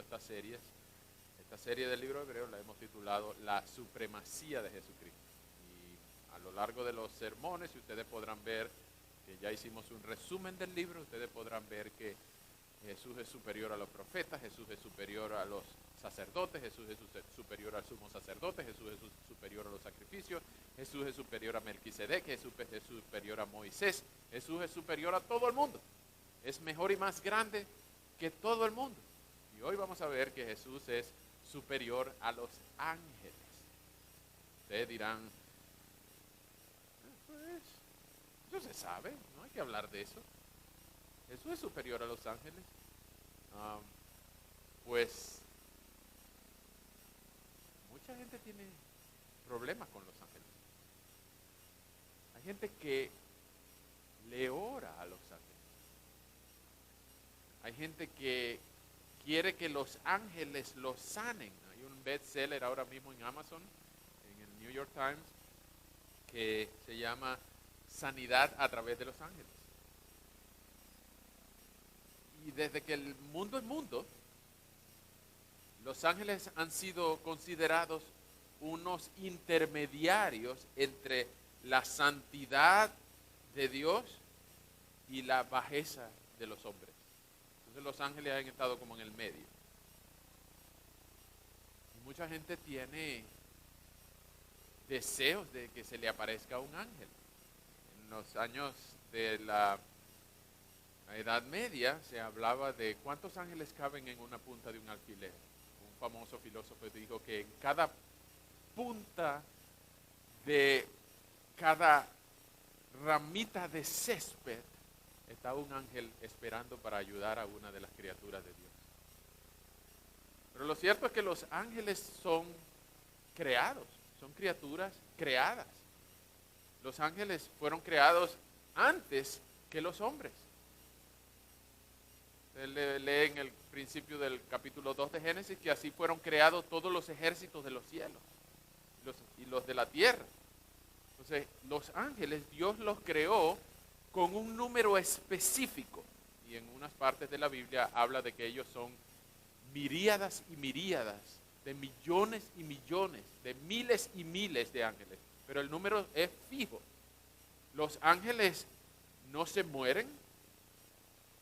titulado esta serie del libro de Hebreos la hemos titulado La Supremacía de Jesucristo. Y a lo largo de los sermones, ustedes podrán ver que ya hicimos un resumen del libro, ustedes podrán ver que Jesús es superior a los profetas, Jesús es superior a los sacerdotes, Jesús es superior al sumo sacerdote, Jesús es superior a los sacrificios, Jesús es superior a Melquisedec, Jesús es superior a Moisés, Jesús es superior a todo el mundo. Es mejor y más grande que todo el mundo. Y hoy vamos a ver que Jesús es superior a los ángeles. Ustedes dirán, eso se sabe, no hay que hablar de eso. Jesús es superior a los ángeles. Pues mucha gente tiene problemas con los ángeles. Hay gente que le ora a los ángeles. Hay gente que quiere que los ángeles los sanen. Hay un bestseller ahora mismo en Amazon, en el New York Times, que se llama Sanidad a través de los ángeles. Y desde que el mundo es mundo, los ángeles han sido considerados unos intermediarios entre la santidad de Dios y la bajeza de los hombres. Entonces los ángeles han estado como en el medio. Y mucha gente tiene deseos de que se le aparezca un ángel. En los años de la Edad Media se hablaba de cuántos ángeles caben en una punta de un alfiler. Un famoso filósofo dijo que en cada punta de cada ramita de césped está un ángel esperando para ayudar a una de las criaturas de Dios. Pero lo cierto es que los ángeles son creados, son criaturas creadas. Los ángeles fueron creados antes que los hombres. Usted lee en el principio del capítulo 2 de Génesis que así fueron creados todos los ejércitos de los cielos y los de la tierra. Entonces, los ángeles Dios los creó con un número específico. Y en unas partes de la Biblia habla de que ellos son miríadas y miríadas, de millones y millones, de miles y miles de ángeles. Pero el número es fijo. Los ángeles no se mueren,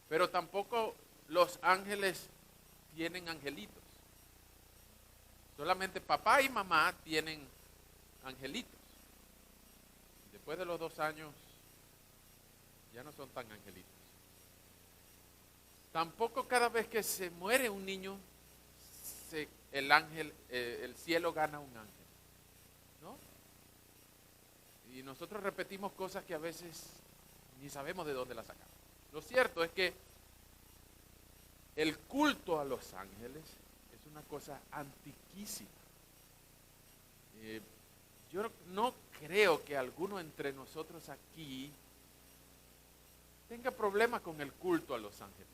pero tampoco los ángeles tienen angelitos. Solamente papá y mamá tienen angelitos. Después de los 2 años ya no son tan angelitos. Tampoco cada vez que se muere un niño, el cielo gana un ángel, ¿no? Y nosotros repetimos cosas que a veces ni sabemos de dónde las sacamos. Lo cierto es que el culto a los ángeles es una cosa antiquísima. Yo no creo que alguno entre nosotros aquí tenga problemas con el culto a los ángeles.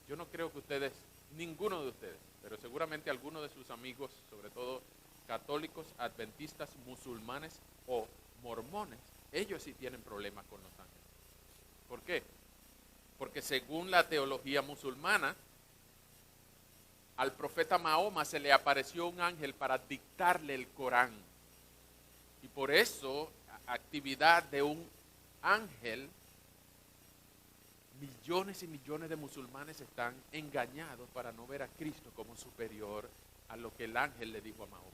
Yo no creo que ustedes, ninguno de ustedes, pero seguramente alguno de sus amigos, sobre todo católicos, adventistas, musulmanes o mormones, ellos sí tienen problemas con los ángeles. ¿Por qué? Porque según la teología musulmana, al profeta Mahoma se le apareció un ángel para dictarle el Corán. Y por eso, actividad de un ángel, millones y millones de musulmanes están engañados para no ver a Cristo como superior a lo que el ángel le dijo a Mahoma.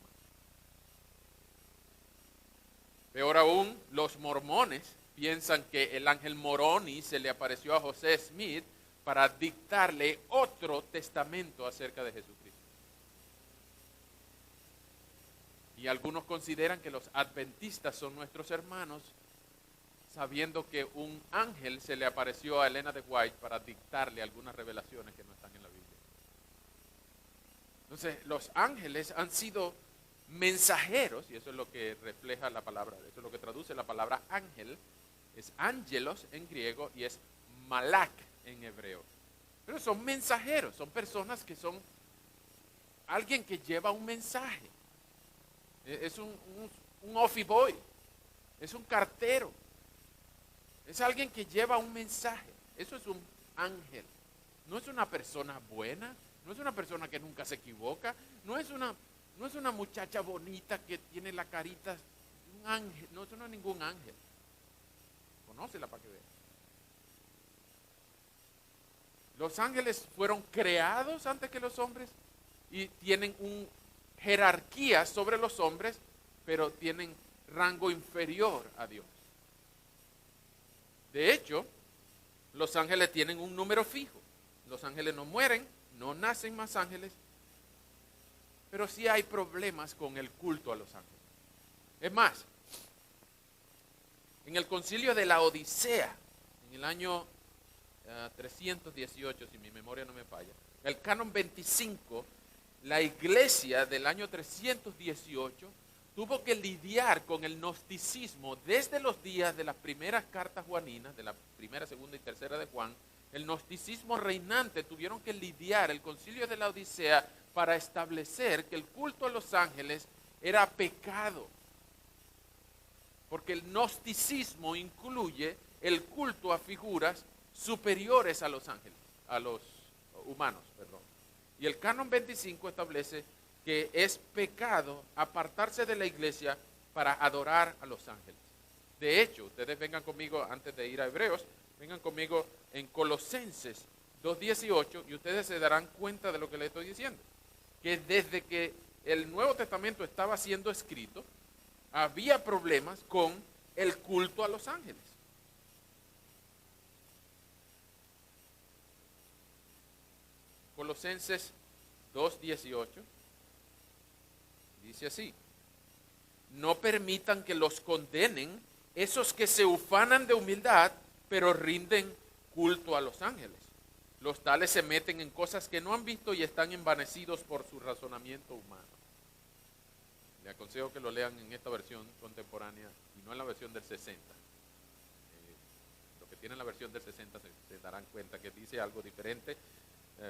Peor aún, los mormones piensan que el ángel Moroni se le apareció a José Smith para dictarle otro testamento acerca de Jesucristo. Y algunos consideran que los adventistas son nuestros hermanos, sabiendo que un ángel se le apareció a Elena de White para dictarle algunas revelaciones que no están en la Biblia. Entonces, los ángeles han sido mensajeros, y eso es lo que refleja la palabra, eso es lo que traduce la palabra ángel, es ángelos en griego y es malak en hebreo. Pero son mensajeros, son personas que son alguien que lleva un mensaje. Es un office boy, es un cartero, es alguien que lleva un mensaje. Eso es un ángel. No es una persona buena, no es una persona que nunca se equivoca, no es una muchacha bonita que tiene la carita de un ángel, no, eso no es ningún ángel. Conócela para que vea. Los ángeles fueron creados antes que los hombres y tienen una jerarquía sobre los hombres, pero tienen rango inferior a Dios. De hecho, los ángeles tienen un número fijo. Los ángeles no mueren, no nacen más ángeles, pero sí hay problemas con el culto a los ángeles. Es más, en el concilio de la Odisea, en el año 318, si mi memoria no me falla, el canon 25, la iglesia del año 318 tuvo que lidiar con el gnosticismo desde los días de las primeras cartas juaninas, de la primera, segunda y tercera de Juan. El gnosticismo reinante tuvieron que lidiar el concilio de la Odisea para establecer que el culto a los ángeles era pecado. Porque el gnosticismo incluye el culto a figuras superiores a los ángeles, a los humanos, perdón. Y el canon 25 establece que es pecado apartarse de la iglesia para adorar a los ángeles. De hecho, ustedes vengan conmigo, antes de ir a Hebreos, vengan conmigo en Colosenses 2:18 y ustedes se darán cuenta de lo que les estoy diciendo. Que desde que el Nuevo Testamento estaba siendo escrito, había problemas con el culto a los ángeles. Colosenses 2:18 dice así: no permitan que los condenen esos que se ufanan de humildad, pero rinden culto a los ángeles. Los tales se meten en cosas que no han visto y están envanecidos por su razonamiento humano. Le aconsejo que lo lean en esta versión contemporánea y no en la versión del 60. Los que tienen la versión del 60 se darán cuenta que dice algo diferente.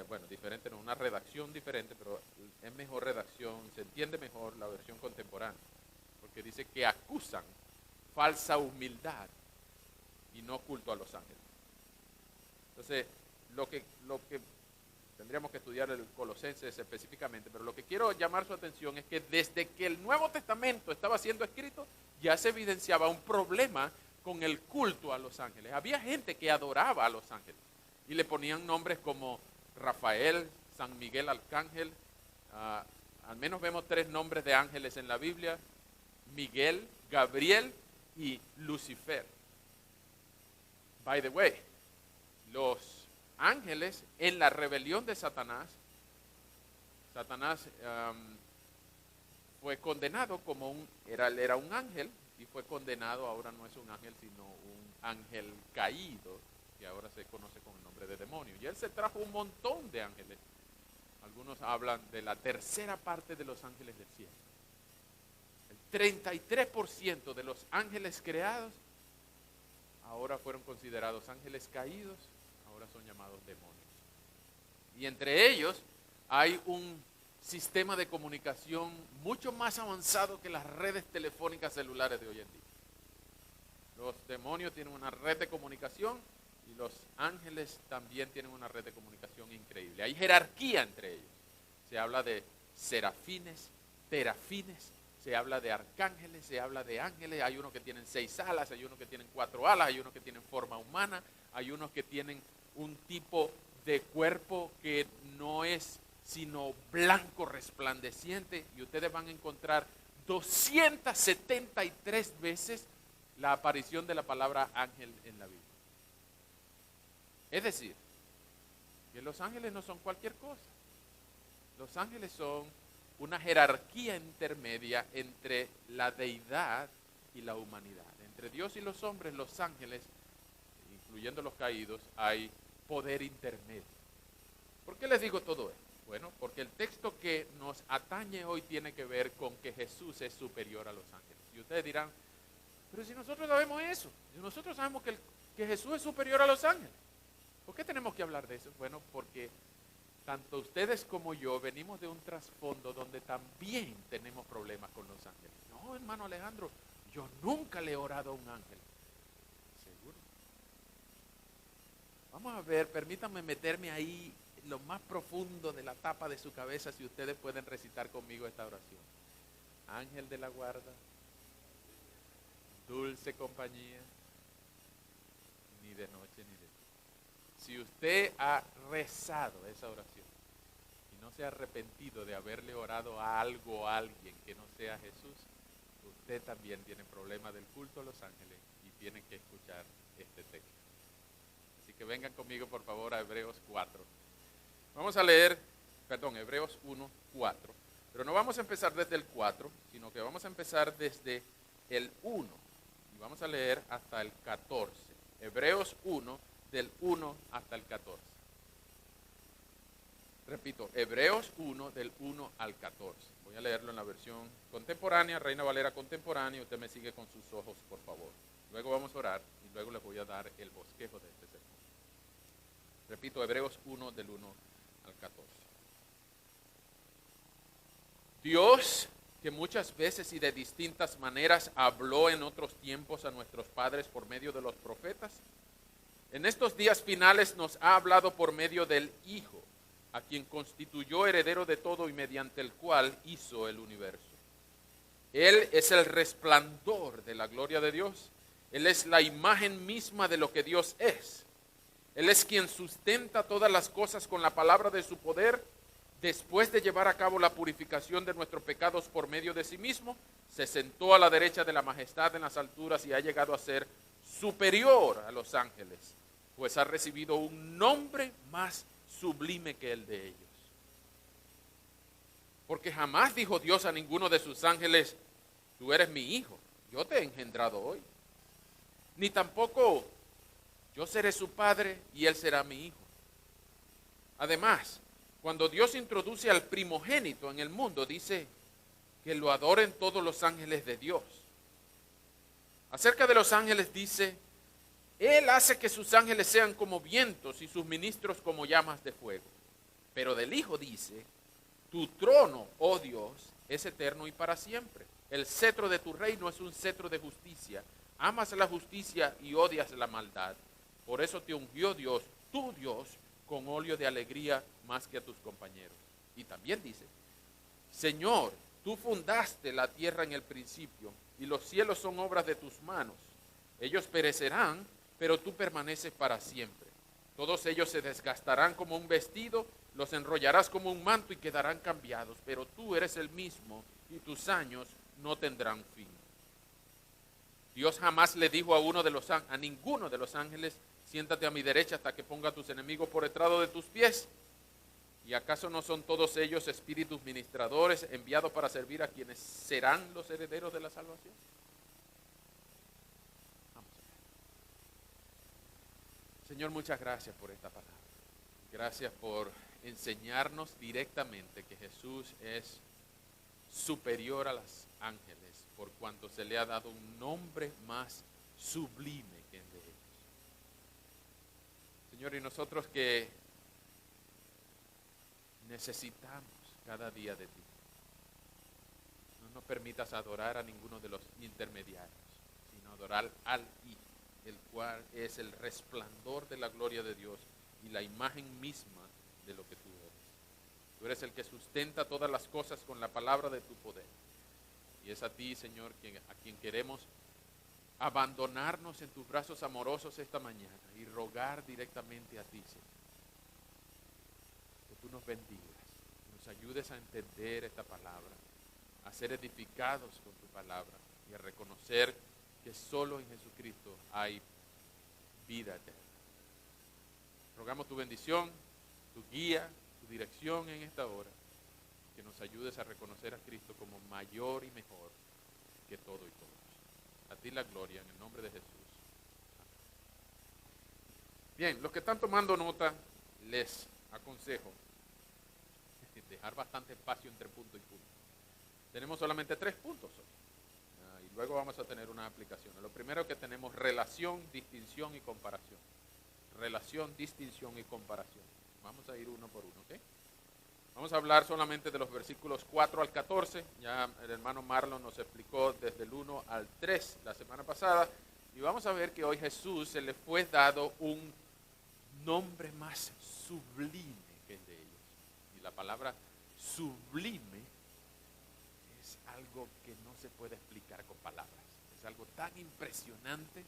Bueno, diferente no, una redacción diferente, pero es mejor redacción, se entiende mejor la versión contemporánea, porque dice que acusan falsa humildad y no culto a los ángeles. Entonces, lo que tendríamos que estudiar el Colosenses específicamente, pero lo que quiero llamar su atención es que desde que el Nuevo Testamento estaba siendo escrito, ya se evidenciaba un problema con el culto a los ángeles. Había gente que adoraba a los ángeles y le ponían nombres como Rafael, San Miguel Arcángel. Al menos vemos 3 nombres de ángeles en la Biblia: Miguel, Gabriel y Lucifer. By the way, los ángeles en la rebelión de Satanás fue condenado como era un ángel y fue condenado, ahora no es un ángel sino un ángel caído, que ahora se conoce con el nombre de demonio. Y él se trajo un montón de ángeles. Algunos hablan de la tercera parte de los ángeles del cielo. El 33% de los ángeles creados ahora fueron considerados ángeles caídos, ahora son llamados demonios. Y entre ellos hay un sistema de comunicación mucho más avanzado que las redes telefónicas celulares de hoy en día. Los demonios tienen una red de comunicación y los ángeles también tienen una red de comunicación increíble. Hay jerarquía entre ellos. Se habla de serafines, terafines, se habla de arcángeles, se habla de ángeles. Hay unos que tienen 6 alas, hay unos que tienen 4 alas, hay unos que tienen forma humana, hay unos que tienen un tipo de cuerpo que no es sino blanco resplandeciente, y ustedes van a encontrar 273 veces la aparición de la palabra ángel en la Biblia. Es decir, que los ángeles no son cualquier cosa. Los ángeles son una jerarquía intermedia entre la deidad y la humanidad. Entre Dios y los hombres, los ángeles, incluyendo los caídos, hay poder intermedio. ¿Por qué les digo todo esto? Bueno, porque el texto que nos atañe hoy tiene que ver con que Jesús es superior a los ángeles. Y ustedes dirán, pero si nosotros sabemos eso, si nosotros sabemos que Jesús es superior a los ángeles, ¿por qué tenemos que hablar de eso? Bueno, porque tanto ustedes como yo venimos de un trasfondo donde también tenemos problemas con los ángeles. No, hermano Alejandro, yo nunca le he orado a un ángel. ¿Seguro? Vamos a ver, permítanme meterme ahí lo más profundo de la tapa de su cabeza, si ustedes pueden recitar conmigo esta oración. Ángel de la guarda, dulce compañía, ni de noche ni de día. Si usted ha rezado esa oración y no se ha arrepentido de haberle orado a algo o a alguien que no sea Jesús, usted también tiene problemas del culto a los ángeles y tiene que escuchar este texto. Así que vengan conmigo por favor a Hebreos 4. Vamos a leer, Hebreos 1, 4. Pero no vamos a empezar desde el 4, sino que vamos a empezar desde el 1. Y vamos a leer hasta el 14. Hebreos 1, del 1 hasta el 14. Repito, Hebreos 1, del 1 al 14. Voy a leerlo en la versión contemporánea, Reina Valera contemporánea. Usted me sigue con sus ojos, por favor. Luego vamos a orar y luego les voy a dar el bosquejo de este sermón. Repito, Hebreos 1, del 1 al 14. Dios, que muchas veces y de distintas maneras habló en otros tiempos a nuestros padres por medio de los profetas, en estos días finales nos ha hablado por medio del Hijo, a quien constituyó heredero de todo y mediante el cual hizo el universo. Él es el resplandor de la gloria de Dios. Él es la imagen misma de lo que Dios es. Él es quien sustenta todas las cosas con la palabra de su poder. Después de llevar a cabo la purificación de nuestros pecados por medio de sí mismo, se sentó a la derecha de la majestad en las alturas y ha llegado a ser superior a los ángeles, pues ha recibido un nombre más sublime que el de ellos. Porque jamás dijo Dios a ninguno de sus ángeles: tú eres mi hijo, yo te he engendrado hoy. Ni tampoco: yo seré su padre y él será mi hijo. Además, cuando Dios introduce al primogénito en el mundo, dice que lo adoren todos los ángeles de Dios. Acerca de los ángeles dice: Él hace que sus ángeles sean como vientos y sus ministros como llamas de fuego. Pero del Hijo dice: tu trono, oh Dios, es eterno y para siempre. El cetro de tu reino es un cetro de justicia. Amas la justicia y odias la maldad. Por eso te ungió Dios, tu Dios, con óleo de alegría más que a tus compañeros. Y también dice: Señor, tú fundaste la tierra en el principio, y los cielos son obras de tus manos. Ellos perecerán, pero tú permaneces para siempre. Todos ellos se desgastarán como un vestido, los enrollarás como un manto y quedarán cambiados, pero tú eres el mismo y tus años no tendrán fin. Dios jamás le dijo a ninguno de los ángeles: siéntate a mi derecha hasta que ponga a tus enemigos por estrado de tus pies. ¿Y acaso no son todos ellos espíritus ministradores enviados para servir a quienes serán los herederos de la salvación? Vamos a ver. Señor, muchas gracias por esta palabra. Gracias por enseñarnos directamente que Jesús es superior a los ángeles, por cuanto se le ha dado un nombre más sublime que el de ellos. Señor, y nosotros que necesitamos cada día de ti, no nos permitas adorar a ninguno de los intermediarios, sino adorar al Hijo, el cual es el resplandor de la gloria de Dios y la imagen misma de lo que tú eres. Tú eres el que sustenta todas las cosas con la palabra de tu poder. Y es a ti, Señor, a quien queremos abandonarnos en tus brazos amorosos esta mañana y rogar directamente a ti, Señor, que tú nos bendigas, nos ayudes a entender esta palabra, a ser edificados con tu palabra y a reconocer que solo en Jesucristo hay vida eterna. Rogamos tu bendición, tu guía, tu dirección en esta hora, que nos ayudes a reconocer a Cristo como mayor y mejor que todo y todos. A ti la gloria, en el nombre de Jesús. Amén. Bien, los que están tomando nota, les aconsejo dejar bastante espacio entre punto y punto. Tenemos solamente 3 puntos hoy. Y luego vamos a tener unas aplicaciones. Lo primero que tenemos: relación, distinción y comparación. Relación, distinción y comparación. Vamos a ir uno por uno, ¿ok? Vamos a hablar solamente de los versículos 4 al 14. Ya el hermano Marlon nos explicó desde el 1 al 3 la semana pasada. Y vamos a ver que hoy Jesús se le fue dado un nombre más sublime que es de ellos. Y la palabra sublime es algo que no se puede explicar con palabras. Es algo tan impresionante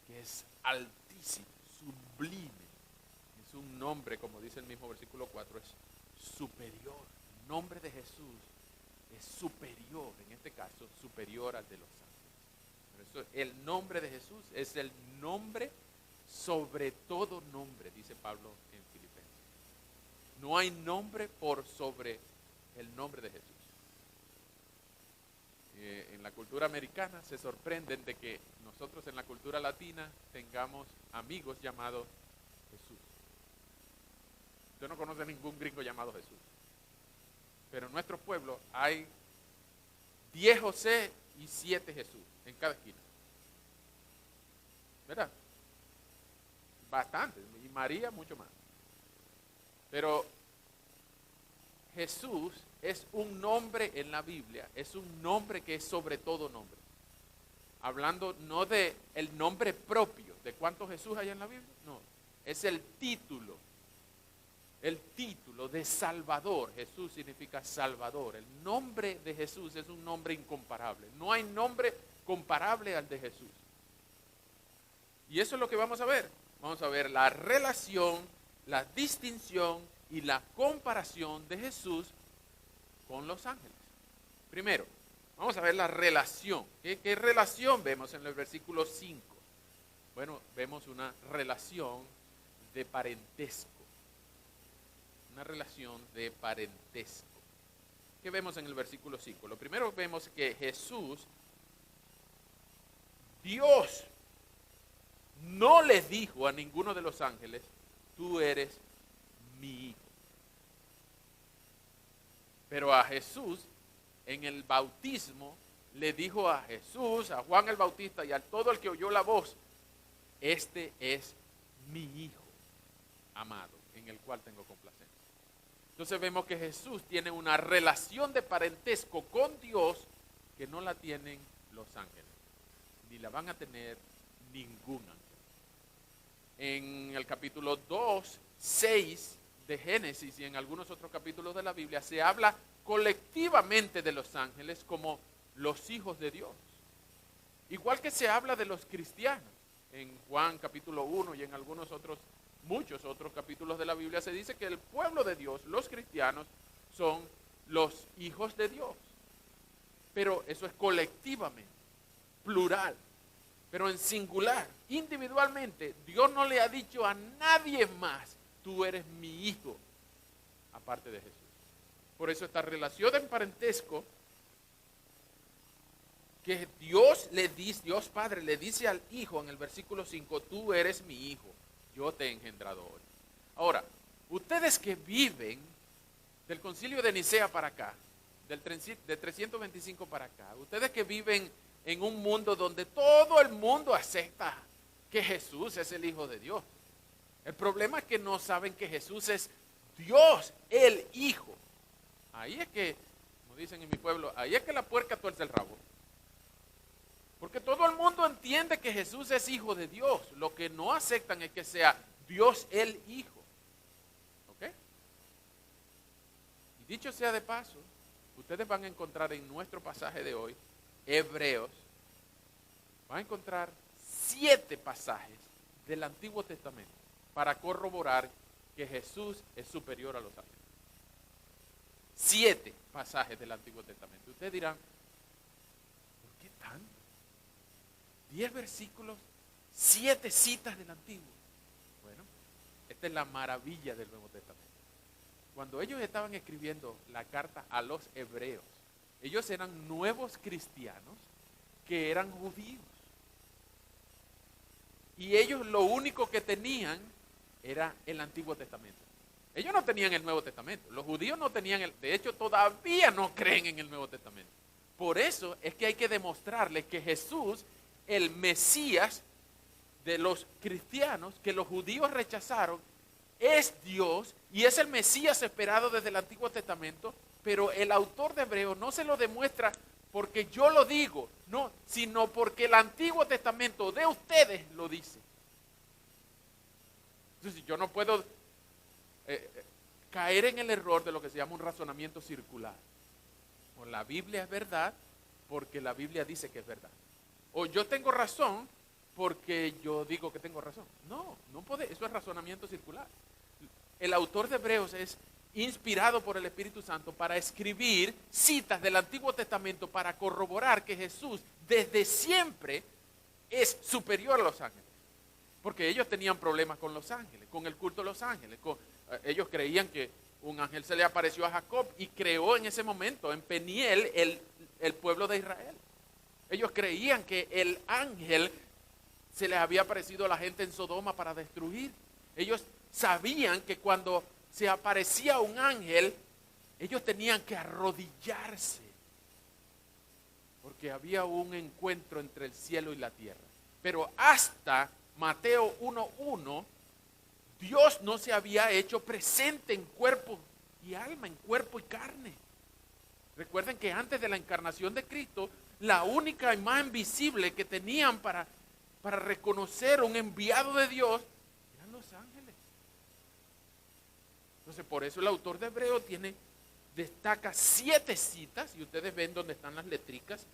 que es altísimo, sublime. Es un nombre, como dice el mismo versículo 4, es superior. El nombre de Jesús es superior, en este caso, superior al de los ángeles. Por eso el nombre de Jesús es el nombre sobre todo nombre, dice Pablo en Filipenses. No hay nombre por sobre el nombre de Jesús. En la cultura americana se sorprenden de que nosotros en la cultura latina tengamos amigos llamados Jesús. Usted no conoce ningún gringo llamado Jesús. Pero en nuestro pueblo hay 10 José y 7 Jesús en cada esquina. ¿Verdad? Bastante. Y María mucho más. Pero Jesús es un nombre en la Biblia, es un nombre que es sobre todo nombre. Hablando no de el nombre propio, de cuántos Jesús hay en la Biblia, no. Es el título de Salvador. Jesús significa Salvador. El nombre de Jesús es un nombre incomparable. No hay nombre comparable al de Jesús. Y eso es lo que vamos a ver. Vamos a ver la relación, la distinción y la comparación de Jesús con los ángeles. Primero, vamos a ver la relación. ¿Qué relación vemos en el versículo 5? Bueno, vemos una relación de parentesco. Una relación de parentesco. ¿Qué vemos en el versículo 5? Lo primero vemos que Jesús, Dios, no le dijo a ninguno de los ángeles, tú eres mi hijo. Pero a Jesús, en el bautismo, le dijo a Jesús, a Juan el Bautista y a todo el que oyó la voz, este es mi hijo amado, en el cual tengo complacencia. Entonces vemos que Jesús tiene una relación de parentesco con Dios que no la tienen los ángeles, ni la van a tener ningún ángel. En el capítulo 2, 6 de Génesis y en algunos otros capítulos de la Biblia se habla colectivamente de los ángeles como los hijos de Dios. Igual que se habla de los cristianos. En Juan capítulo 1 y en algunos otros, muchos otros capítulos de la Biblia se dice que el pueblo de Dios, los cristianos, son los hijos de Dios. Pero eso es colectivamente, plural. Pero en singular, individualmente, Dios no le ha dicho a nadie más, tú eres mi hijo, aparte de Jesús. Por eso esta relación de parentesco, que Dios Padre le dice al Hijo en el versículo 5, tú eres mi hijo, yo te he engendrado hoy. Ahora, ustedes que viven del concilio de Nicea para acá, de 325 para acá, ustedes que viven en un mundo donde todo el mundo acepta que Jesús es el Hijo de Dios. El problema es que no saben que Jesús es Dios, el Hijo. Ahí es que, como dicen en mi pueblo, ahí es que la puerca tuerce el rabo. Porque todo el mundo entiende que Jesús es Hijo de Dios. Lo que no aceptan es que sea Dios el Hijo. ¿Ok? Y dicho sea de paso, ustedes van a encontrar en nuestro pasaje de hoy, Hebreos, van a encontrar 7 pasajes del Antiguo Testamento para corroborar que Jesús es superior a los ángeles. 7 pasajes del Antiguo Testamento. Ustedes dirán, ¿por qué tanto? 10 versículos, 7 citas del Antiguo. Bueno, esta es la maravilla del Nuevo Testamento. Cuando ellos estaban escribiendo la carta a los hebreos, ellos eran nuevos cristianos que eran judíos. Y ellos lo único que tenían era el Antiguo Testamento. Ellos no tenían el Nuevo Testamento. Los judíos no tenían de hecho todavía no creen en el Nuevo Testamento. Por eso es que hay que demostrarles que Jesús, el Mesías de los cristianos, que los judíos rechazaron, es Dios y es el Mesías esperado desde el Antiguo Testamento, pero el autor de Hebreos no se lo demuestra porque yo lo digo, no, sino porque el Antiguo Testamento de ustedes lo dice. Entonces yo no puedo caer en el error de lo que se llama un razonamiento circular. O la Biblia es verdad porque la Biblia dice que es verdad. O yo tengo razón porque yo digo que tengo razón. No, no puede, eso es razonamiento circular. El autor de Hebreos es inspirado por el Espíritu Santo para escribir citas del Antiguo Testamento para corroborar que Jesús desde siempre es superior a los ángeles. Porque ellos tenían problemas con los ángeles, con el culto de los ángeles. Ellos creían que un ángel se le apareció a Jacob y creó en ese momento en Peniel el pueblo de Israel. Ellos creían que el ángel se les había aparecido a la gente en Sodoma para destruir. Ellos sabían que cuando se aparecía un ángel, ellos tenían que arrodillarse, porque había un encuentro entre el cielo y la tierra. Pero hasta Mateo 1:1, Dios no se había hecho presente en cuerpo y alma, en cuerpo y carne. Recuerden que antes de la encarnación de Cristo, la única imagen visible que tenían para reconocer un enviado de Dios eran los ángeles. Entonces, por eso el autor de Hebreos destaca 7 citas, y ustedes ven dónde están las letricas.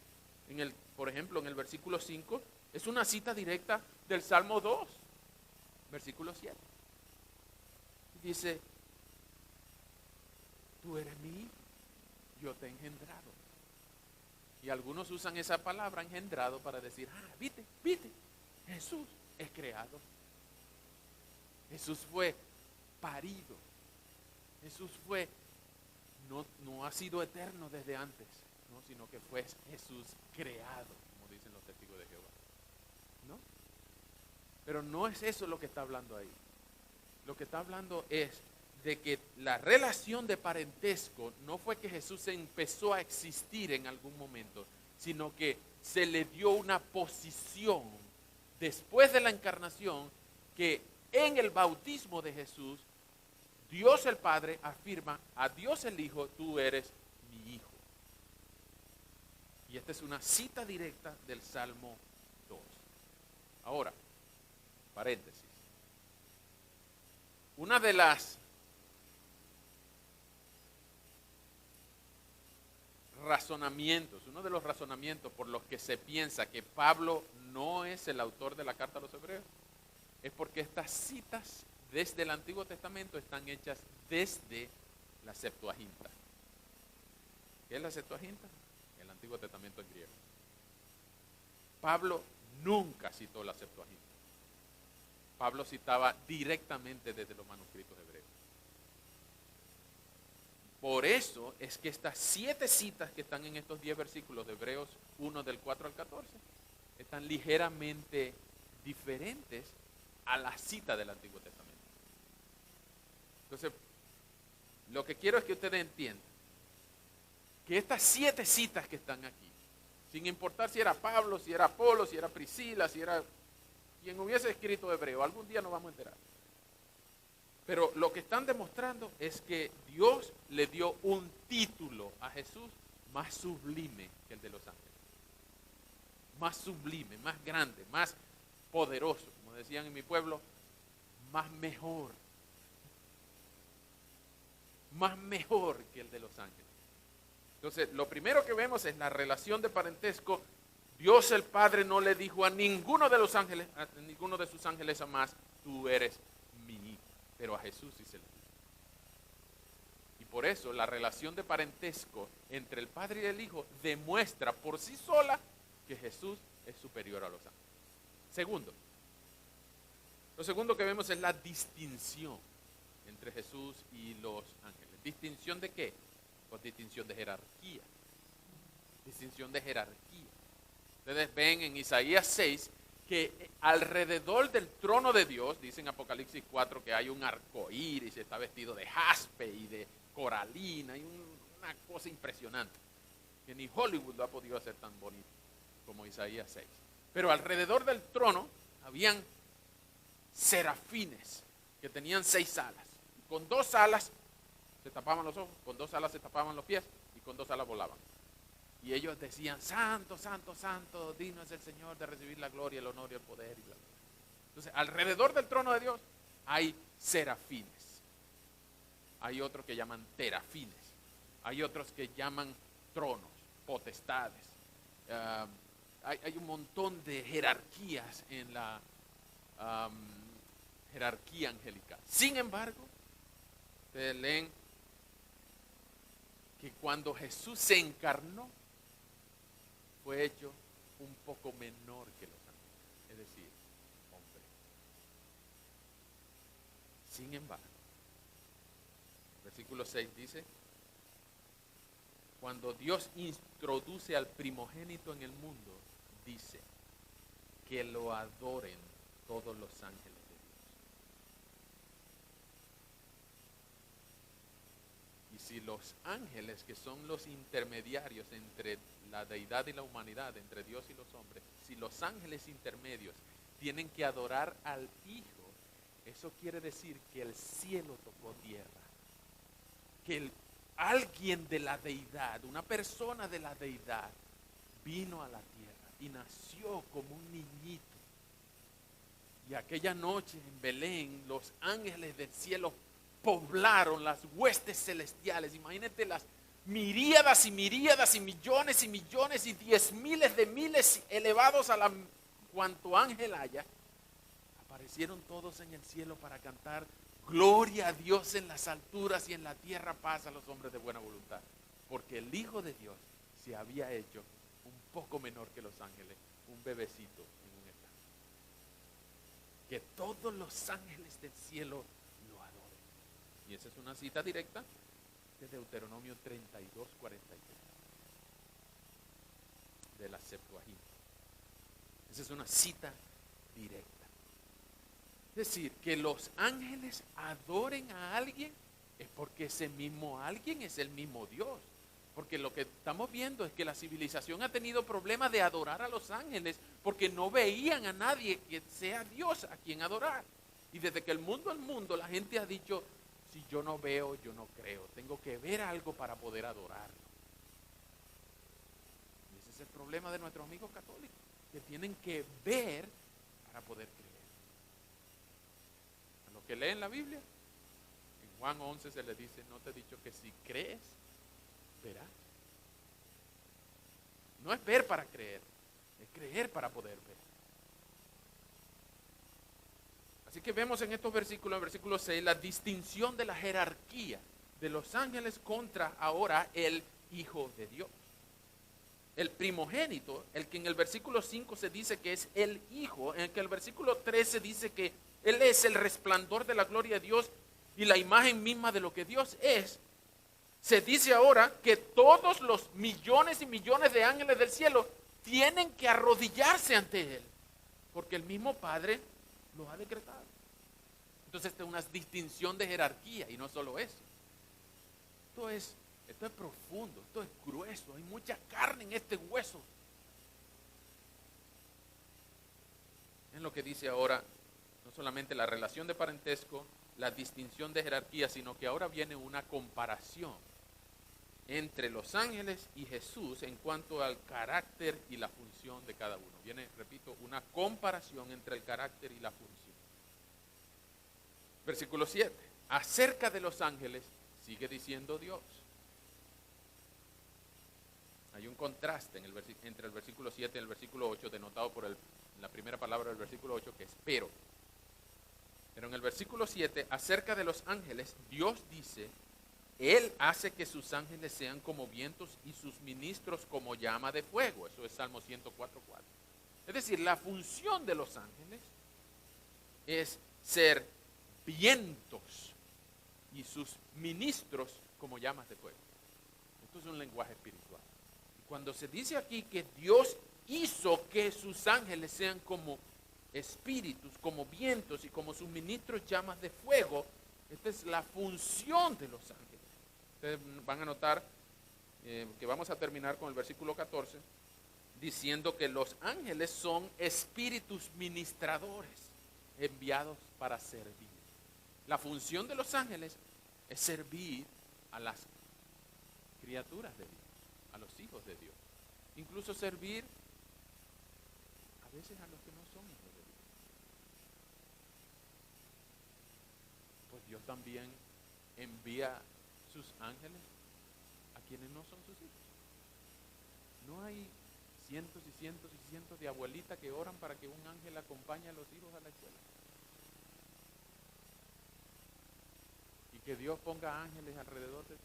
Por ejemplo, en el versículo 5, es una cita directa del Salmo 2, versículo 7. Dice, tú eres mi hijo, yo te he engendrado. Y algunos usan esa palabra engendrado para decir, viste, Jesús es creado. Jesús fue parido. Jesús no ha sido eterno desde antes, ¿no? Sino que fue Jesús creado, como dicen los testigos de Jehová, ¿no? Pero no es eso lo que está hablando ahí. Lo que está hablando es de que la relación de parentesco no fue que Jesús empezó a existir en algún momento, sino que se le dio una posición después de la encarnación, que en el bautismo de Jesús, Dios el Padre afirma a Dios el Hijo, tú eres mi hijo. Y esta es una cita directa del Salmo 2. Ahora, paréntesis. Una de las uno de los razonamientos por los que se piensa que Pablo no es el autor de la carta a los Hebreos, es porque estas citas desde el Antiguo Testamento están hechas desde la Septuaginta. ¿Qué es la Septuaginta? El Antiguo Testamento en griego. Pablo nunca citó la Septuaginta. Pablo citaba directamente desde los manuscritos hebreos. Por eso es que estas 7 citas que están en estos 10 versículos de Hebreos 1 del 4 al 14 están ligeramente diferentes a la cita del Antiguo Testamento. Entonces, lo que quiero es que ustedes entiendan que estas 7 citas que están aquí, sin importar si era Pablo, si era Apolo, si era Priscila, si era quien hubiese escrito hebreo, algún día nos vamos a enterar. Pero lo que están demostrando es que Dios le dio un título a Jesús más sublime que el de los ángeles. Más sublime, más grande, más poderoso. Como decían en mi pueblo, más mejor. Más mejor que el de los ángeles. Entonces, lo primero que vemos es la relación de parentesco. Dios el Padre no le dijo a ninguno de los ángeles, a ninguno de sus ángeles jamás, tú eres mi hijo. Pero a Jesús sí se le dijo. Y por eso la relación de parentesco entre el Padre y el Hijo demuestra por sí sola que Jesús es superior a los ángeles. Lo segundo que vemos es la distinción entre Jesús y los ángeles. ¿Distinción de qué? Pues distinción de jerarquía. Distinción de jerarquía. Ustedes ven en Isaías 6 que alrededor del trono de Dios, dice en Apocalipsis 4 que hay un arco iris, está vestido de jaspe y de coralina, y una cosa impresionante, que ni Hollywood lo ha podido hacer tan bonito como Isaías 6. Pero alrededor del trono habían serafines que tenían 6 alas. Con 2 alas se tapaban los ojos, con 2 alas se tapaban los pies y con 2 alas volaban. Y ellos decían, santo, santo, santo, digno es el Señor de recibir la gloria, el honor y el poder. Entonces, alrededor del trono de Dios hay serafines. hay otros que llaman terafines, hay otros que llaman tronos, potestades. Hay un montón de jerarquías en la jerarquía angelical. Sin embargo, ustedes leen que cuando Jesús se encarnó, fue hecho un poco menor que los ángeles, es decir, hombre. Sin embargo, versículo 6 dice, cuando Dios introduce al primogénito en el mundo, dice que lo adoren todos los ángeles de Dios. Y si los ángeles, que son los intermediarios entre la deidad y la humanidad, entre Dios y los hombres, si los ángeles intermedios tienen que adorar al Hijo, eso quiere decir que el cielo tocó tierra, que alguien de la deidad, una persona de la deidad, vino a la tierra y nació como un niñito. Y aquella noche en Belén, los ángeles del cielo poblaron las huestes celestiales. Imagínate las miríadas y miríadas y millones y 10 miles de miles elevados a la cuanto ángel haya. Aparecieron todos en el cielo para cantar gloria a Dios en las alturas y en la tierra paz a los hombres de buena voluntad. Porque el Hijo de Dios se había hecho un poco menor que los ángeles, un bebecito en un establo. Que todos los ángeles del cielo lo adoren. Y esa es una cita directa de Deuteronomio 32, 43. De la Septuaginta. Esa es una cita directa. Es decir, que los ángeles adoren a alguien es porque ese mismo alguien es el mismo Dios. Porque lo que estamos viendo es que la civilización ha tenido problemas de adorar a los ángeles porque no veían a nadie que sea Dios a quien adorar. Y desde que el mundo al mundo la gente ha dicho, si yo no veo, yo no creo. Tengo que ver algo para poder adorarlo. Y ese es el problema de nuestros amigos católicos, que tienen que ver para poder creer. A los que leen la Biblia, en Juan 11 se les dice, no te he dicho que si crees, verás. No es ver para creer, es creer para poder ver. Así que vemos en estos versículos, en versículo 6, la distinción de la jerarquía de los ángeles contra ahora el Hijo de Dios. El primogénito, el que en el versículo 5 se dice que es el Hijo, en el que el versículo 3 se dice que Él es el resplandor de la gloria de Dios y la imagen misma de lo que Dios es. Se dice ahora que todos los millones y millones de ángeles del cielo tienen que arrodillarse ante Él, porque el mismo Padre lo ha decretado. Entonces esta es una distinción de jerarquía y no solo eso. Esto es profundo, esto es grueso, hay mucha carne en este hueso. Es lo que dice ahora, no solamente la relación de parentesco, la distinción de jerarquía, sino que ahora viene una comparación entre los ángeles y Jesús en cuanto al carácter y la función de cada uno. Viene, repito, una comparación entre el carácter y la función. Versículo 7. Acerca de los ángeles, sigue diciendo Dios. Hay un contraste entre el versículo 7 y el versículo 8, denotado por la primera palabra del versículo 8, que es pero. Pero en el versículo 7, acerca de los ángeles, Dios dice, Él hace que sus ángeles sean como vientos y sus ministros como llama de fuego. Eso es Salmo 104:4. Es decir, la función de los ángeles es ser vientos y sus ministros como llamas de fuego. Esto es un lenguaje espiritual. Y cuando se dice aquí que Dios hizo que sus ángeles sean como espíritus, como vientos y como sus ministros llamas de fuego, esta es la función de los ángeles. Ustedes van a notar que vamos a terminar con el versículo 14 diciendo que los ángeles son espíritus ministradores enviados para servir. La función de los ángeles es servir a las criaturas de Dios, a los hijos de Dios. Incluso servir a veces a los que no son hijos de Dios. Pues Dios también envía sus ángeles a quienes no son sus hijos. No hay cientos y cientos y cientos de abuelitas que oran para que un ángel acompañe a los hijos a la escuela. Y que Dios ponga ángeles alrededor de ti.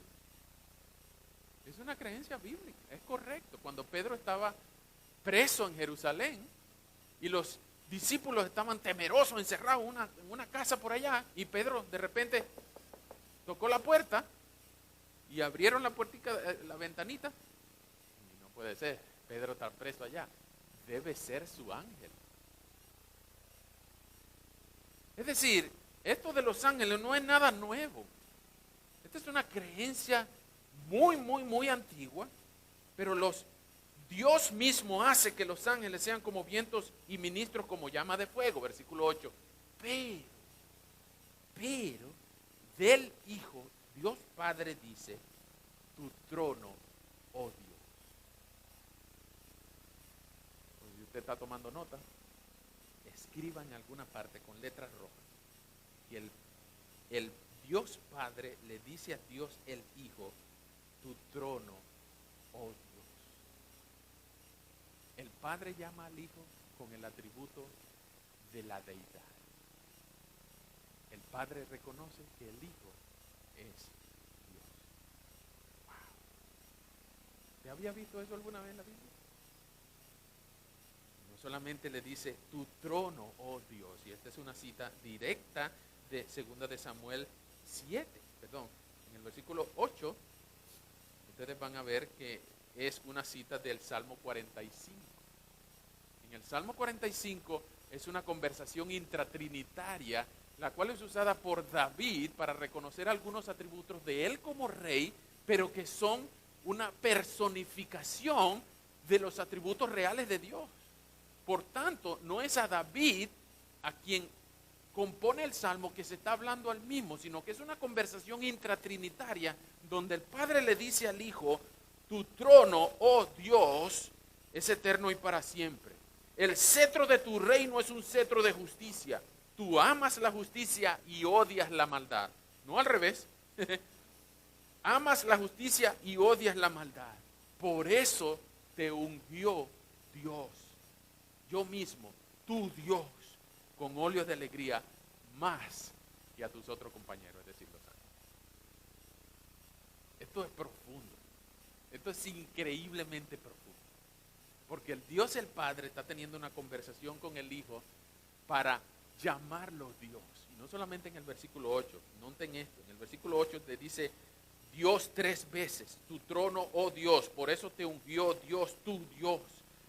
Es una creencia bíblica, es correcto. Cuando Pedro estaba preso en Jerusalén y los discípulos estaban temerosos, encerrados en una casa por allá, y Pedro de repente tocó la puerta y abrieron la puertica, la ventanita, y no puede ser, Pedro está preso allá, debe ser su ángel. Es decir, esto de los ángeles no es nada nuevo. Esta es una creencia muy antigua, pero Dios mismo hace que los ángeles sean como vientos y ministros como llama de fuego, versículo 8. Pero del Hijo, Dios Padre dice, tu trono, oh Dios. Pues si usted está tomando nota, escriba en alguna parte con letras rojas. Y el Dios Padre le dice a Dios el Hijo, tu trono, oh Dios. El Padre llama al Hijo con el atributo de la deidad. El Padre reconoce que el Hijo es Dios. Wow. ¿Te había visto eso alguna vez en la Biblia? No solamente le dice tu trono, oh Dios, y esta es una cita directa de 2 de Samuel 7, en el versículo 8, ustedes van a ver que es una cita del Salmo 45. En el Salmo 45 es una conversación intratrinitaria, la cual es usada por David para reconocer algunos atributos de él como rey, pero que son una personificación de los atributos reales de Dios. Por tanto, no es a David a quien compone el Salmo que se está hablando al mismo, sino que es una conversación intratrinitaria donde el Padre le dice al Hijo, tu trono, oh Dios, es eterno y para siempre. El cetro de tu reino es un cetro de justicia. Tú amas la justicia y odias la maldad. No al revés. Amas la justicia y odias la maldad. Por eso te ungió Dios. Yo mismo, tu Dios, con óleos de alegría, más que a tus otros compañeros, es decir, los ángeles. Esto es profundo. Esto es increíblemente profundo. Porque el Dios el Padre está teniendo una conversación con el Hijo para llamarlo Dios. Y no solamente en el versículo 8, noten esto, en el versículo 8 te dice Dios 3 veces, tu trono, oh Dios, por eso te ungió Dios, tu Dios.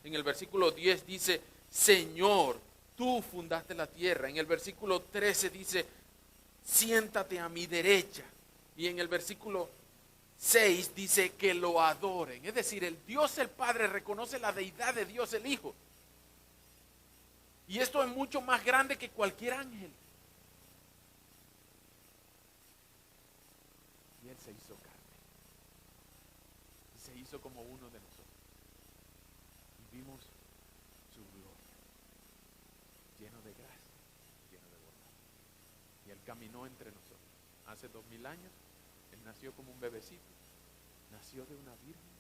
En el versículo 10 dice, Señor, tú fundaste la tierra. En el versículo 13 dice, siéntate a mi derecha. Y en el versículo 6 dice que lo adoren. Es decir, el Dios el Padre reconoce la deidad de Dios el Hijo. Y esto es mucho más grande que cualquier ángel. Y Él se hizo carne. Y se hizo como uno de nosotros. Y vimos su gloria. Lleno de gracia, lleno de bondad. Y Él caminó entre nosotros. Hace 2000 años, Él nació como un bebecito. Nació de una virgen.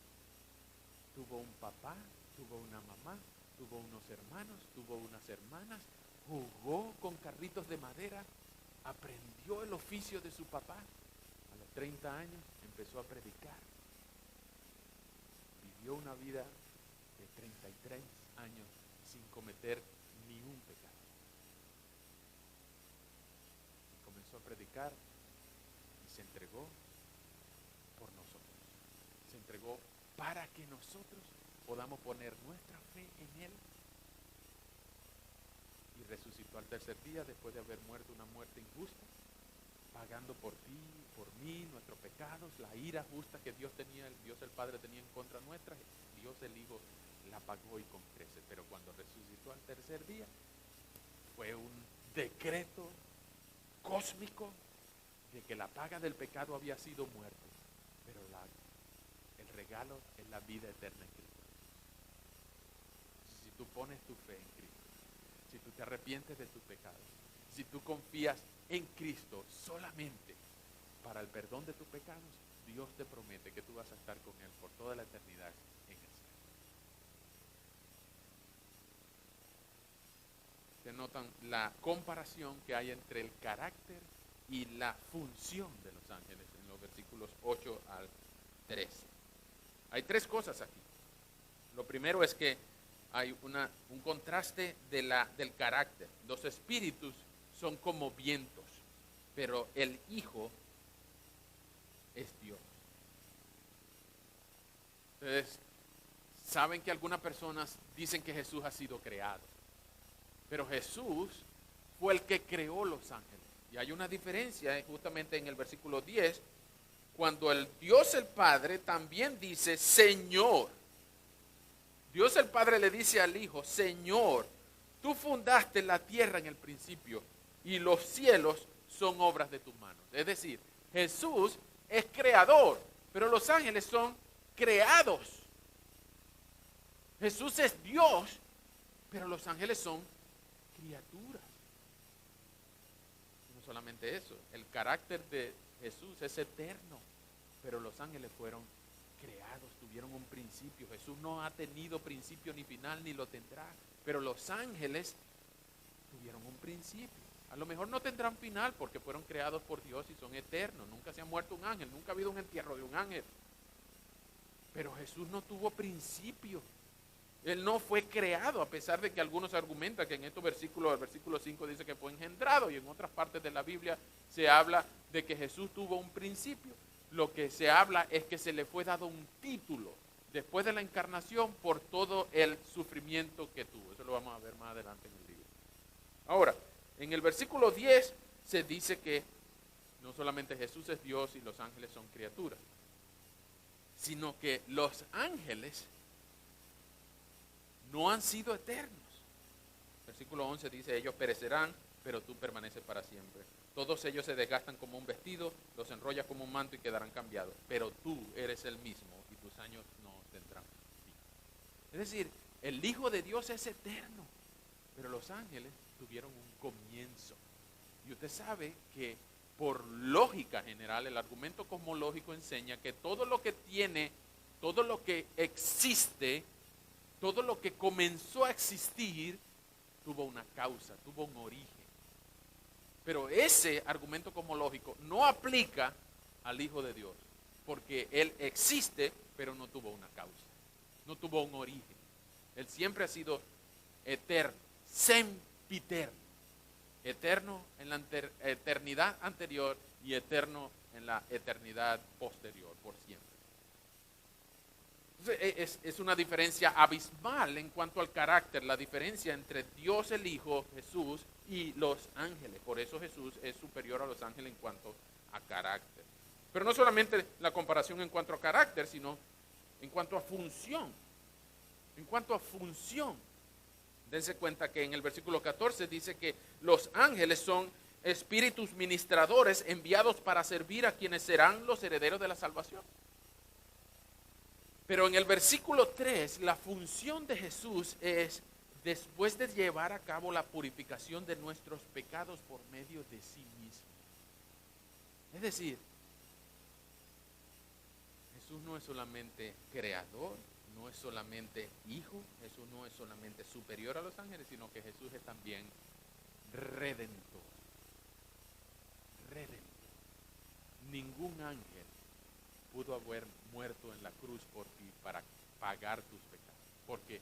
Tuvo un papá, tuvo una mamá, tuvo unos hermanos, tuvo unas hermanas, jugó con carritos de madera, aprendió el oficio de su papá. A los 30 años empezó a predicar. Vivió una vida de 33 años sin cometer ni un pecado. Y comenzó a predicar y se entregó por nosotros. Se entregó para que nosotros podamos poner nuestra fe en Él. Y resucitó al tercer día después de haber muerto una muerte injusta, pagando por ti, por mí, nuestros pecados, la ira justa que Dios tenía, el Dios el Padre tenía en contra nuestra, Dios el Hijo la pagó y con creces. Pero cuando resucitó al tercer día, fue un decreto cósmico de que la paga del pecado había sido muerte, pero el regalo es la vida eterna en Cristo. Si tú pones tu fe en Cristo, si tú te arrepientes de tus pecados, si tú confías en Cristo solamente, para el perdón de tus pecados, Dios te promete que tú vas a estar con Él por toda la eternidad en el cielo. ¿Se notan la comparación que hay entre el carácter y la función de los ángeles en los versículos 8 al 13? Hay tres cosas aquí. Lo primero es que hay un contraste del carácter. Los espíritus son como vientos, pero el Hijo es Dios. Entonces, saben que algunas personas dicen que Jesús ha sido creado, pero Jesús fue el que creó los ángeles. Y hay una diferencia justamente en el versículo 10, cuando el Dios el Padre también dice Señor. Dios el Padre le dice al Hijo, Señor, tú fundaste la tierra en el principio y los cielos son obras de tus manos. Es decir, Jesús es creador, pero los ángeles son creados. Jesús es Dios, pero los ángeles son criaturas. No solamente eso, el carácter de Jesús es eterno, pero los ángeles fueron creados, tuvieron un principio. Jesús no ha tenido principio ni final, ni lo tendrá, pero los ángeles tuvieron un principio. A lo mejor no tendrán final porque fueron creados por Dios y son eternos. Nunca se ha muerto un ángel, nunca ha habido un entierro de un ángel. Pero Jesús no tuvo principio. Él no fue creado, a pesar de que algunos argumentan que en estos versículos, el versículo 5 dice que fue engendrado, y en otras partes de la Biblia se habla de que Jesús tuvo un principio. Lo que se habla es que se le fue dado un título después de la encarnación por todo el sufrimiento que tuvo. Eso lo vamos a ver más adelante en el libro. Ahora, en el versículo 10 se dice que no solamente Jesús es Dios y los ángeles son criaturas, sino que los ángeles no han sido eternos. Versículo 11 dice, ellos perecerán, pero tú permaneces para siempre. Todos ellos se desgastan como un vestido, los enrollas como un manto y quedarán cambiados. Pero tú eres el mismo y tus años no tendrán fin. Es decir, el Hijo de Dios es eterno, pero los ángeles tuvieron un comienzo. Y usted sabe que por lógica general, el argumento cosmológico enseña que todo lo que tiene, todo lo que existe, todo lo que comenzó a existir, tuvo una causa, tuvo un origen. Pero ese argumento cosmológico no aplica al Hijo de Dios, porque Él existe, pero no tuvo una causa, no tuvo un origen. Él siempre ha sido eterno, sempiterno, eterno en la eternidad anterior y eterno en la eternidad posterior, por siempre. Entonces, es una diferencia abismal en cuanto al carácter, la diferencia entre Dios el Hijo, Jesús, y los ángeles. Por eso Jesús es superior a los ángeles en cuanto a carácter. Pero no solamente la comparación en cuanto a carácter, sino en cuanto a función. En cuanto a función. Dense cuenta que en el versículo 14 dice que los ángeles son espíritus ministradores enviados para servir a quienes serán los herederos de la salvación. Pero en el versículo 3, la función de Jesús es, después de llevar a cabo la purificación de nuestros pecados por medio de sí mismo. Es decir, Jesús no es solamente creador, no es solamente hijo, Jesús no es solamente superior a los ángeles, sino que Jesús es también redentor. Redentor. Ningún ángel pudo haber muerto en la cruz por ti para pagar tus pecados. Porque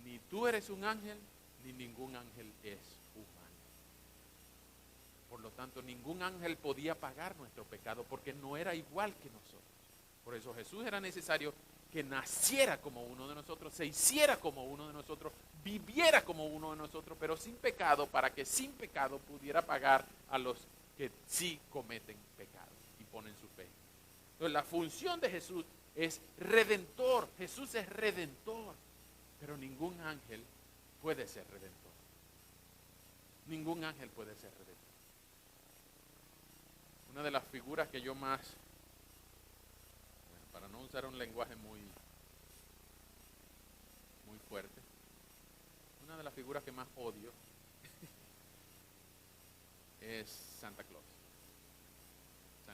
ni tú eres un ángel, ni ningún ángel es humano. Por lo tanto, ningún ángel podía pagar nuestro pecado porque no era igual que nosotros. Por eso Jesús era necesario que naciera como uno de nosotros, se hiciera como uno de nosotros, viviera como uno de nosotros, pero sin pecado, para que sin pecado pudiera pagar a los que sí cometen pecado y ponen su fe. Entonces, la función de Jesús es redentor. Jesús es redentor, pero ningún ángel puede ser redentor. Ningún ángel puede ser redentor. Una de las figuras que yo más, bueno, para no usar un lenguaje muy fuerte, una de las figuras que más odio es Santa Claus.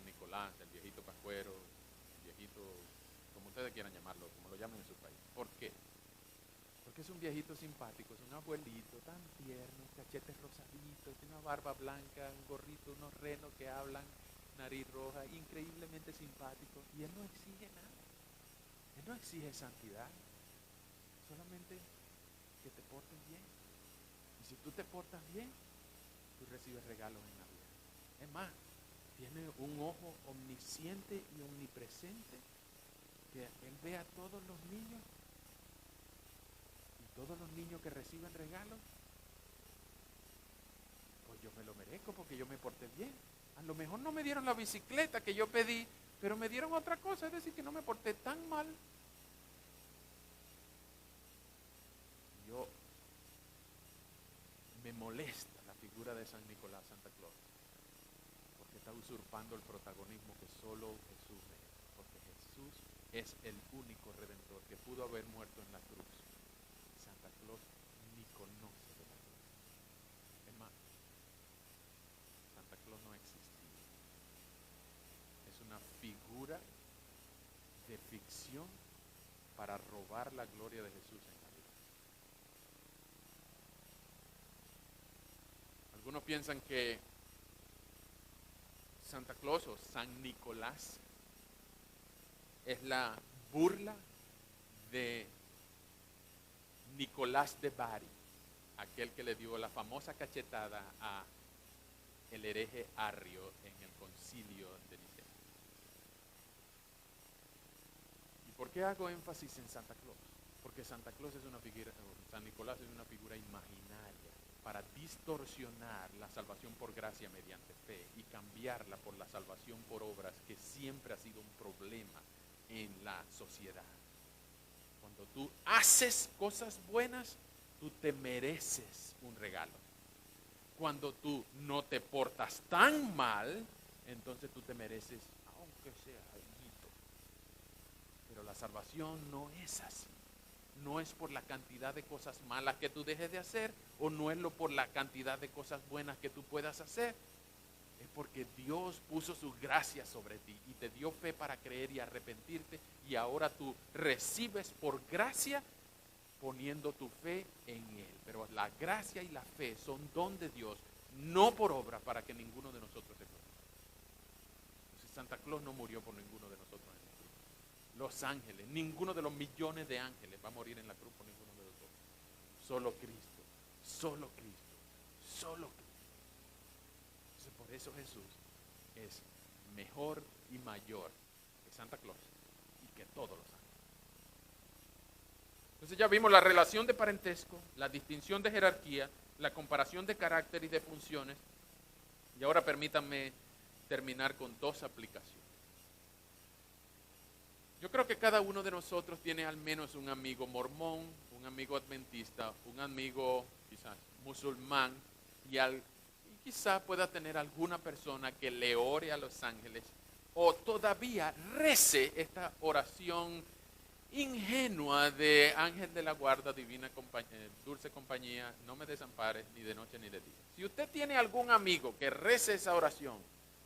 Nicolás, el viejito pascuero, el viejito, como ustedes quieran llamarlo, como lo llamen en su país. ¿Por qué? Porque es un viejito simpático, es un abuelito tan tierno, cachetes rosaditos, tiene una barba blanca, un gorrito, unos renos que hablan, nariz roja, increíblemente simpático. Y él no exige nada, él no exige santidad, solamente que te portes bien. Y si tú te portas bien, tú recibes regalos en la vida. Es más, tiene un ojo omnisciente y omnipresente que él ve a todos los niños, y todos los niños que reciben regalos, pues yo me lo merezco porque yo me porté bien. A lo mejor no me dieron la bicicleta que yo pedí, pero me dieron otra cosa, es decir, que no me porté tan mal. Yo me molesta la figura de San Nicolás, Santa Claus, porque está usurpando el protagonismo que solo Jesús merece, porque Jesús es el único redentor que pudo haber muerto en la cruz. Santa Claus ni conoce de la cruz. Es más, Santa Claus no existía. Es una figura de ficción para robar la gloria de Jesús en la vida. Algunos piensan que Santa Claus o San Nicolás es la burla de Nicolás de Bari, aquel que le dio la famosa cachetada a el hereje Arrio en el concilio de Nicea. ¿Y por qué hago énfasis en Santa Claus? Porque Santa Claus es una figura, San Nicolás es una figura imaginaria para distorsionar la salvación por gracia mediante fe y cambiarla por la salvación por obras, que siempre ha sido un problema en la sociedad. Cuando tú haces cosas buenas, tú te mereces un regalo. Cuando tú no te portas tan mal, entonces tú te mereces, aunque sea algo. Pero la salvación no es así. No es por la cantidad de cosas malas que tú dejes de hacer, o no es por la cantidad de cosas buenas que tú puedas hacer. Es porque Dios puso su gracia sobre ti y te dio fe para creer y arrepentirte, y ahora tú recibes por gracia poniendo tu fe en Él. Pero la gracia y la fe son don de Dios, no por obra, para que ninguno de nosotros se glorifique. Entonces Santa Claus no murió por ninguno de nosotros en la cruz. Los ángeles, ninguno de los millones de ángeles va a morir en la cruz por ninguno de nosotros. Solo Cristo, solo Cristo, solo Cristo. Entonces por eso Jesús es mejor y mayor que Santa Claus y que todos los ángeles. Entonces ya vimos la relación de parentesco, la distinción de jerarquía, la comparación de carácter y de funciones. Y ahora permítanme terminar con dos aplicaciones. Yo creo que cada uno de nosotros tiene al menos un amigo mormón, un amigo adventista, un amigo quizás musulmán, y quizás pueda tener alguna persona que le ore a los ángeles o todavía rece esta oración ingenua de ángel de la guarda, divina dulce compañía, no me desampares ni de noche ni de día. Si usted tiene algún amigo que rece esa oración,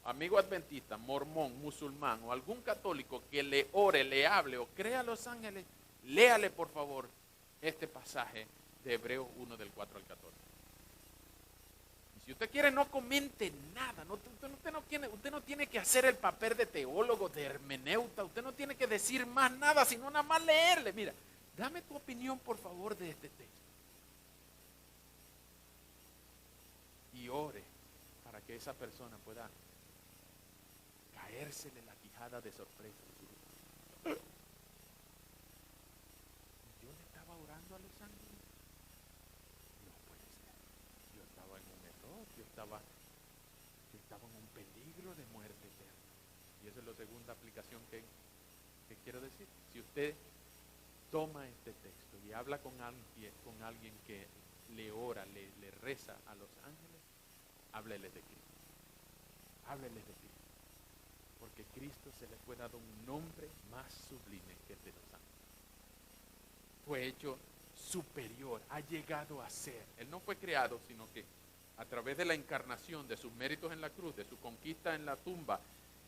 amigo adventista, mormón, musulmán o algún católico que le ore, le hable o crea a los ángeles, léale por favor este pasaje de Hebreos 1 del 4 al 14. Y si usted quiere, no comente nada, usted no tiene que hacer el papel de teólogo, de hermeneuta, usted no tiene que decir más nada, sino nada más leerle. Mira, dame tu opinión por favor de este texto. Y ore para que esa persona pueda caérsele la quijada de sorpresa. Yo le estaba orando a los ángeles. No puede ser. Yo estaba en un error, yo estaba en un peligro de muerte eterna. Y esa es la segunda aplicación que quiero decir. Si usted toma este texto y habla con alguien que le ora, le reza a los ángeles, hábleles de Cristo. Hábleles de Cristo. Porque Cristo se le fue dado un nombre más sublime que el de los ángeles. Fue hecho superior, ha llegado a ser. Él no fue creado, sino que a través de la encarnación, de sus méritos en la cruz, de su conquista en la tumba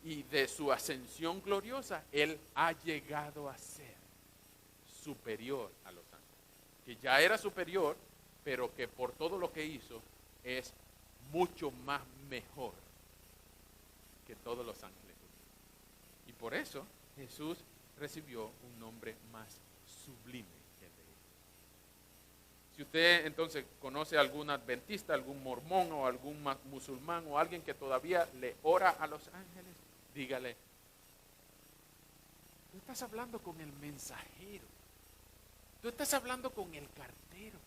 y de su ascensión gloriosa, Él ha llegado a ser superior a los ángeles. Que ya era superior, pero que por todo lo que hizo es mucho más mejor que todos los ángeles. Y por eso Jesús recibió un nombre más sublime que el de ellos. Si usted entonces conoce a algún adventista, algún mormón o algún musulmán o alguien que todavía le ora a los ángeles, dígale, tú estás hablando con el mensajero, tú estás hablando con el cartero,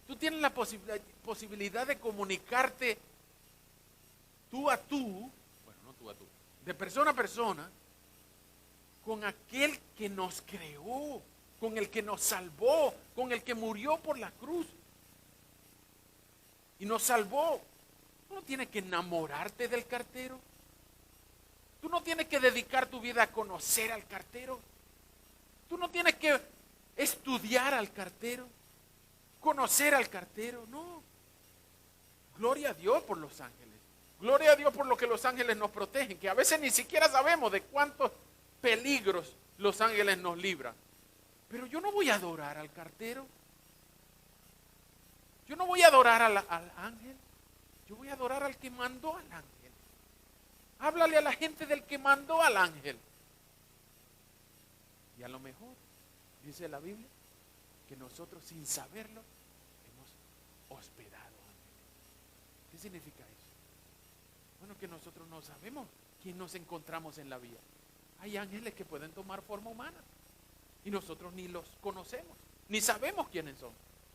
tú tienes la posibilidad de comunicarte tú a tú, bueno, no tú a tú, de persona a persona, con aquel que nos creó, con el que nos salvó, con el que murió por la cruz y nos salvó. Tú no tienes que enamorarte del cartero. Tú no tienes que dedicar tu vida a conocer al cartero. Tú no tienes que estudiar al cartero, conocer al cartero, no. Gloria a Dios por los ángeles. Gloria a Dios por lo que los ángeles nos protegen, que a veces ni siquiera sabemos de cuántos peligros los ángeles nos libran. Pero yo no voy a adorar al cartero. Yo no voy a adorar al ángel. Yo voy a adorar al que mandó al ángel. Háblale a la gente del que mandó al ángel. Y a lo mejor, dice la Biblia, que nosotros sin saberlo hemos hospedado ángeles. ¿Qué significa eso? Bueno, que nosotros no sabemos quién nos encontramos en la vía. Hay ángeles que pueden tomar forma humana y nosotros ni los conocemos, ni sabemos quiénes son,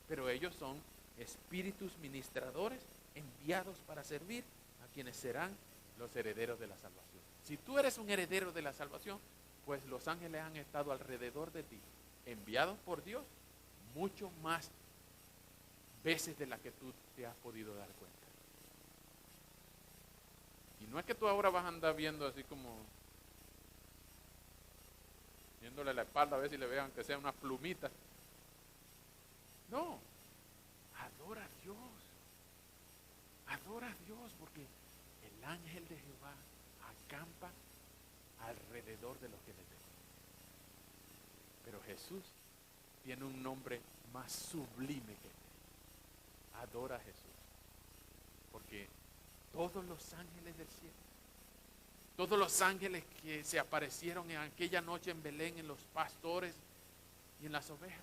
pero ellos son espíritus ministradores enviados para servir a quienes serán los herederos de la salvación. Si tú eres un heredero de la salvación, pues los ángeles han estado alrededor de ti, enviados por Dios, mucho más veces de las que tú te has podido dar cuenta. Y no es que tú ahora vas a andar viendo así como viéndole la espalda a ver si le vean que sea unas plumitas. No, adora a Dios. Adora a Dios porque el ángel de Jehová acampa alrededor de los que le temen. Pero Jesús tiene un nombre más sublime que él. Adora a Jesús. Porque todos los ángeles del cielo, todos los ángeles que se aparecieron en aquella noche en Belén, en los pastores y en las ovejas,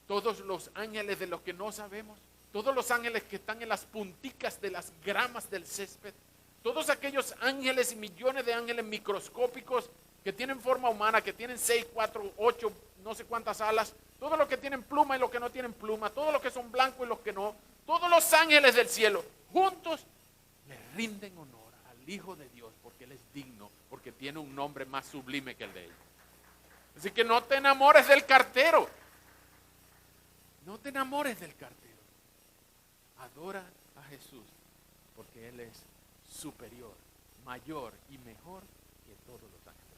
todos los ángeles de los que no sabemos, todos los ángeles que están en las punticas de las gramas del césped, todos aquellos ángeles y millones de ángeles microscópicos que tienen forma humana, que tienen 6, 4, 8, no sé cuántas alas, todos los que tienen pluma y los que no tienen pluma, todos los que son blancos y los que no, todos los ángeles del cielo, juntos le rinden honor al Hijo de Dios, porque Él es digno, porque tiene un nombre más sublime que el de ellos. Así que no te enamores del cartero. No te enamores del cartero. Adora a Jesús, porque Él es superior, mayor y mejor que todos los ángeles.